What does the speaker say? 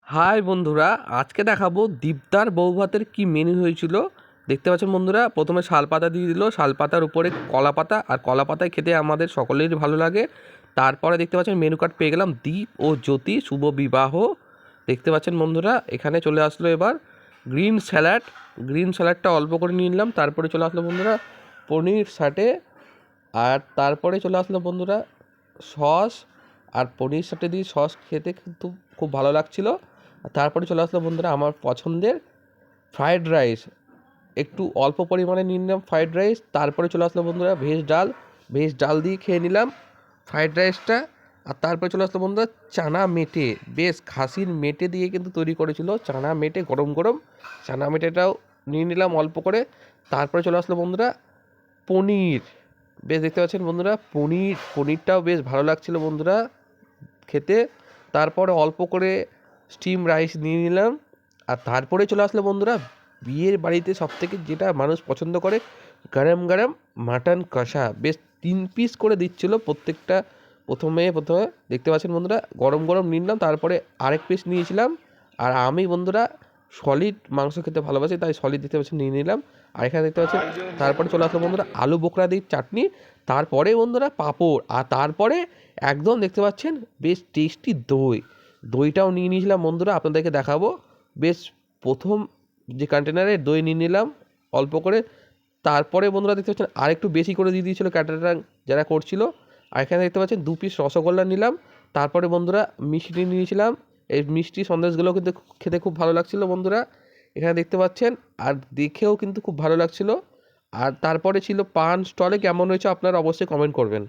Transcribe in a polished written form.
High বন্ধুরা, আজকে দেখাবো দীপদার বৌভাতের কি মেনু হয়েছিল। দেখতে পাচ্ছেন বন্ধুরা, প্রথমে শালপাতা দিয়ে দিল, শালপাতার উপরে কলা পাতা, আর কলা পাতায় খেতে আমাদের সকলেরই ভালো লাগে। তারপরে দেখতে পাচ্ছেন মেনু কার্ড পেয়ে গেলাম, দীপ ও জ্যোতি শুভ বিবাহ। দেখতে পাচ্ছেন বন্ধুরা, এখানে চলে আসলো এবার গ্রিন স্যালাড। গ্রিন স্যালাডটা অল্প করে নিয়ে নিলাম। তারপরে চলে আসলো বন্ধুরা পনির সাটে, আর তারপরে চলে আসলো বন্ধুরা সস। আর পনির সাথে দিয়ে সস খেতে কিন্তু খুব ভালো লাগছিলো। আর তারপরে চলে আসলো বন্ধুরা আমার পছন্দের ফ্রায়েড রাইস। একটু অল্প পরিমাণে নিয়ে নিলাম ফ্রায়েড রাইস। তারপরে চলে আসলো বন্ধুরা ভেজ ডাল। ভেজ ডাল দিয়ে খেয়ে নিলাম ফ্রায়েড রাইসটা। আর তারপরে চলে আসলো বন্ধুরা চানা মেটে, বেশ খাসির মেটে দিয়ে কিন্তু তৈরি করেছিল চানা মেটে, গরম গরম চানা মেটেটাও নিয়ে নিলাম অল্প করে। তারপরে চলে আসলো বন্ধুরা পনির। বেশ দেখতে পাচ্ছেন বন্ধুরা পনিরটাও বেশ ভালো লাগছিলো বন্ধুরা খেতে। তারপরে অল্প করে স্টিম রাইস নিয়ে নিলাম। আর তারপরে চলে আসলো বন্ধুরা বিয়ের বাড়িতে সবথেকে যেটা মানুষ পছন্দ করে, গরম গরম মাটন কষা। বেশ 3 পিস করে দিচ্ছিলো প্রত্যেকটা। প্রথমে দেখতে পাচ্ছেন বন্ধুরা গরম গরম নিলাম, তারপরে আরেক পিস নিয়েছিলাম। আর আমি বন্ধুরা সলিড মাংস খেতে ভালোবাসি, তাই সলিড দেখতে পাচ্ছেন নিয়ে নিলাম। আর এখানে দেখতে পাচ্ছেন তারপরে চলে আসলো বন্ধুরা আলু বোখরা দিয়ে চাটনি। তারপরে বন্ধুরা পাঁপড়। আর তারপরে একদম দেখতে পাচ্ছেন বেশ টেস্টি দইটাও নিয়ে নিয়েছিলাম বন্ধুরা, আপনাদেরকে দেখাবো। বেশ প্রথম যে কন্টেনারে দই নিয়ে নিলাম অল্প করে। তারপরে বন্ধুরা দেখতে পাচ্ছেন আর একটু বেশি করে দিয়ে দিয়েছিলো ক্যাটারার যারা করছিল। আর এখানে দেখতে পাচ্ছেন 2 পিস রসগোল্লা নিলাম। তারপরে বন্ধুরা মিষ্টি নিয়েছিলাম। এই মিষ্টি সন্দেশগুলো কিন্তু খেতে খুব ভালো লাগছিলো বন্ধুরা, এখানে দেখতে পাচ্ছেন। আর দেখেও কিন্তু খুব ভালো লাগছিলো। আর তারপরে ছিল পান স্টলে। কেমন হয়েছে আপনারা অবশ্যই কমেন্ট করবেন।